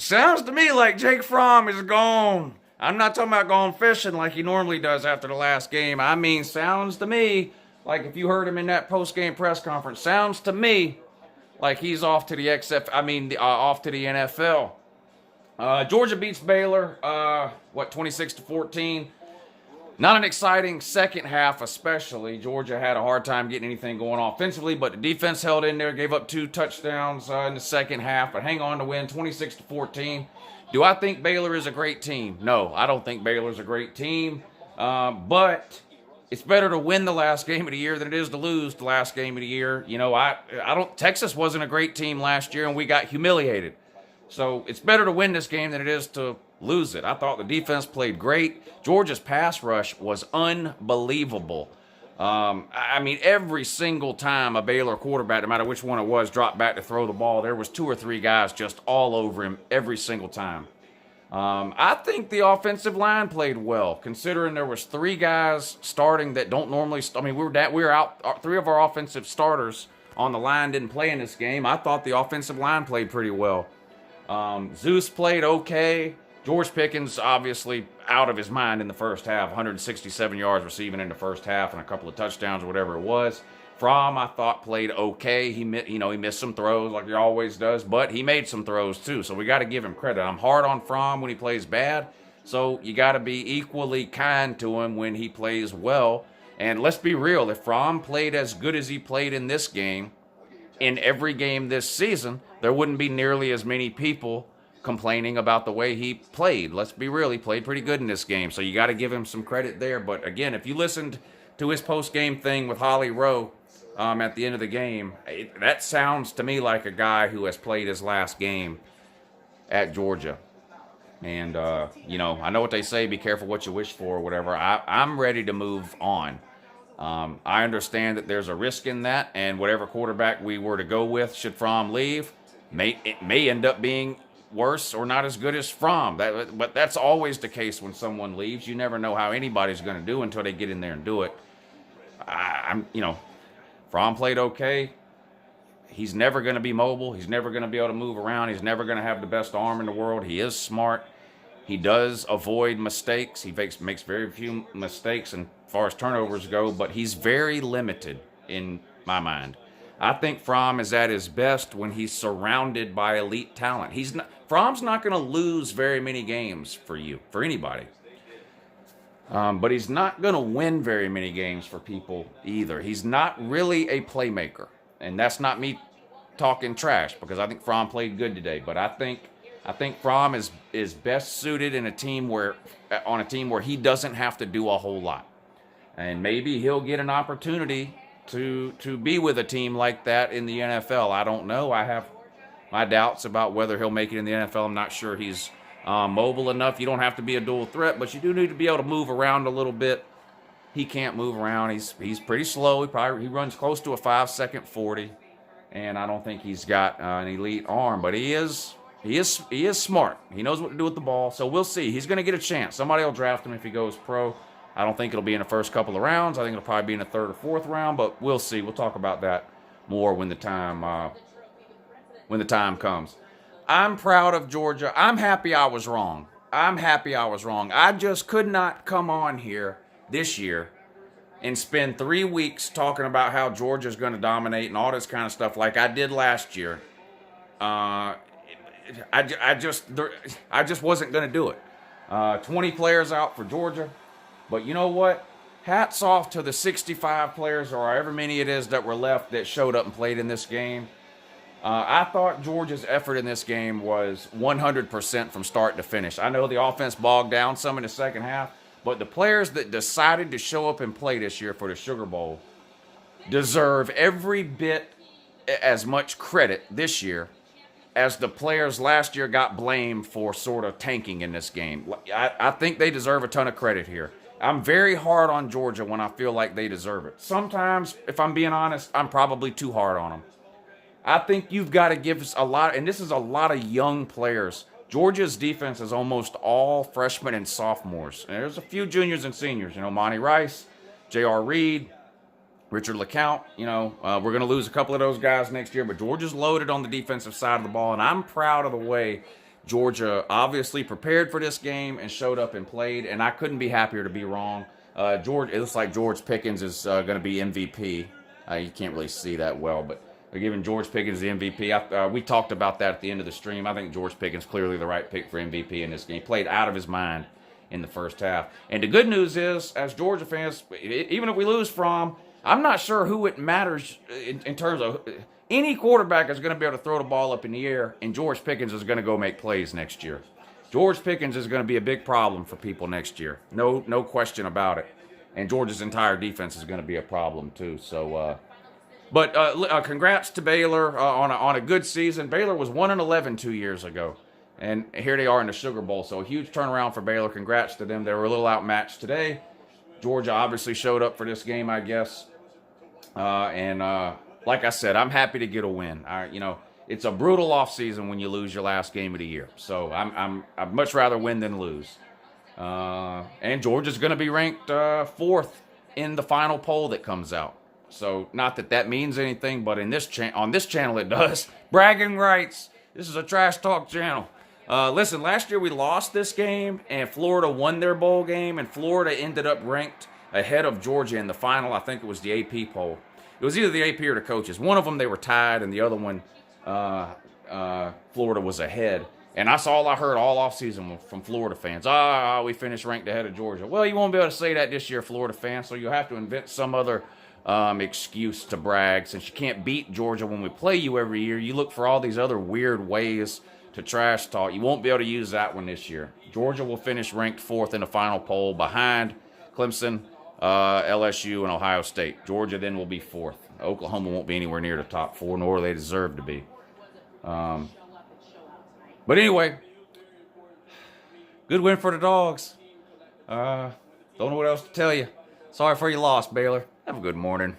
Sounds to me like Jake Fromm is gone. I'm not talking about going fishing like he normally does after the last game. I mean, sounds to me like if you heard him in that post-game press conference, sounds to me like he's off to the off to the NFL. Georgia beats Baylor, 26-14. Not an exciting second half, especially. Georgia had a hard time getting anything going offensively, but the defense held in there, gave up 2 touchdowns in the second half, but hang on to win 26-14. Do I think Baylor is a great team? No, I don't think Baylor's a great team, but it's better to win the last game of the year than it is to lose the last game of the year. You know, I don't. Texas wasn't a great team last year, and we got humiliated. So it's better to win this game than it is to lose it. I thought the defense played great. Georgia's pass rush was unbelievable. I mean, every single time a Baylor quarterback, no matter which one it was, dropped back to throw the ball, there was 2 or 3 guys just all over him every single time. I think the offensive line played well, considering there was 3 guys starting that don't normally. I mean, we were out. 3 of our offensive starters on the line didn't play in this game. I thought the offensive line played pretty well. Zeus played okay. George Pickens obviously out of his mind in the first half. 167 yards receiving in the first half and a couple of touchdowns or whatever it was. Fromm, I thought, played okay. He missed some throws like he always does, but he made some throws too. So we got to give him credit. I'm hard on Fromm when he plays bad, so you got to be equally kind to him when he plays well. And let's be real, if Fromm played as good as he played in this game, in every game this season, there wouldn't be nearly as many people complaining about the way he played. Let's be real, he played pretty good in this game, so you got to give him some credit there. But again, if you listened to his post-game thing with Holly Rowe at the end of the game, that sounds to me like a guy who has played his last game at Georgia. And, I know what they say, be careful what you wish for or whatever. I'm ready to move on. I understand that there's a risk in that, and whatever quarterback we were to go with, should Fromm leave, it may end up being worse or not as good as Fromm. But that's always the case when someone leaves. You never know how anybody's going to do until they get in there and do it. Fromm played okay. He's never going to be mobile. He's never going to be able to move around. He's never going to have the best arm in the world. He is smart. He does avoid mistakes. He makes very few mistakes as far as turnovers go, but he's very limited in my mind. I think Fromm is at his best when he's surrounded by elite talent. Fromm's not going to lose very many games for anybody. But he's not going to win very many games for people either. He's not really a playmaker. And that's not me talking trash, because I think Fromm played good today. But I think Fromm is best suited on a team where he doesn't have to do a whole lot. And maybe he'll get an opportunity to be with a team like that in the NFL. I don't know. I have my doubts about whether he'll make it in the NFL. I'm not sure he's mobile enough. You don't have to be a dual threat, but you do need to be able to move around a little bit. He can't move around. He's pretty slow. He runs close to a 5-second 40, and I don't think he's got an elite arm, but he is smart. He knows what to do with the ball, so we'll see. He's going to get a chance. Somebody will draft him if he goes pro. I don't think it'll be in the first couple of rounds. I think it'll probably be in the 3rd or 4th round, but we'll see. We'll talk about that more when the time comes. I'm proud of Georgia. I'm happy I was wrong. I just could not come on here this year and spend 3 weeks talking about how Georgia's going to dominate and all this kind of stuff like I did last year. I just wasn't going to do it. 20 players out for Georgia. But you know what? Hats off to the 65 players or however many it is that were left that showed up and played in this game. I thought Georgia's effort in this game was 100% from start to finish. I know the offense bogged down some in the second half, but the players that decided to show up and play this year for the Sugar Bowl deserve every bit as much credit this year as the players last year got blamed for sort of tanking in this game. I think they deserve a ton of credit here. I'm very hard on Georgia when I feel like they deserve it. Sometimes, if I'm being honest, I'm probably too hard on them. I think you've got to give us a lot, and this is a lot of young players. Georgia's defense is almost all freshmen and sophomores. And there's a few juniors and seniors. Monty Rice, J.R. Reed, Richard LeCount. We're going to lose a couple of those guys next year, but Georgia's loaded on the defensive side of the ball, and I'm proud of the way Georgia obviously prepared for this game and showed up and played, and I couldn't be happier to be wrong. It looks like George Pickens is going to be MVP. You can't really see that well, but they're giving George Pickens the MVP. We talked about that at the end of the stream. I think George Pickens clearly the right pick for MVP in this game. Played out of his mind in the first half. And the good news is, as Georgia fans, even if we lose Fromm, I'm not sure who it matters in terms of any quarterback is going to be able to throw the ball up in the air, and George Pickens is going to go make plays next year. George Pickens is going to be a big problem for people next year. No question about it. And Georgia's entire defense is going to be a problem too. So, congrats to Baylor on a good season. Baylor was 1-11 2 years ago, and here they are in the Sugar Bowl. So a huge turnaround for Baylor. Congrats to them. They were a little outmatched today. Georgia obviously showed up for this game, I guess. Like I said, I'm happy to get a win. It's a brutal offseason when you lose your last game of the year. So I'd much rather win than lose. And Georgia's going to be ranked 4th in the final poll that comes out. So not that means anything, but on this channel it does. Bragging rights. This is a trash talk channel. Listen, last year we lost this game, and Florida won their bowl game, and Florida ended up ranked ahead of Georgia in the final. I think it was the AP poll. It was either the AP or the coaches. One of them they were tied, and the other one, Florida was ahead. And that's all I heard all offseason from Florida fans. We finished ranked ahead of Georgia. Well, you won't be able to say that this year, Florida fans, so you'll have to invent some other excuse to brag. Since you can't beat Georgia when we play you every year, you look for all these other weird ways to trash talk. You won't be able to use that one this year. Georgia will finish ranked 4th in the final poll behind Clemson, LSU, and Ohio State. Georgia then will be 4th. Oklahoma won't be anywhere near the top 4, nor do they deserve to be. But anyway, good win for the Dogs. Don't know what else to tell you. Sorry for your loss, Baylor. Have a good morning.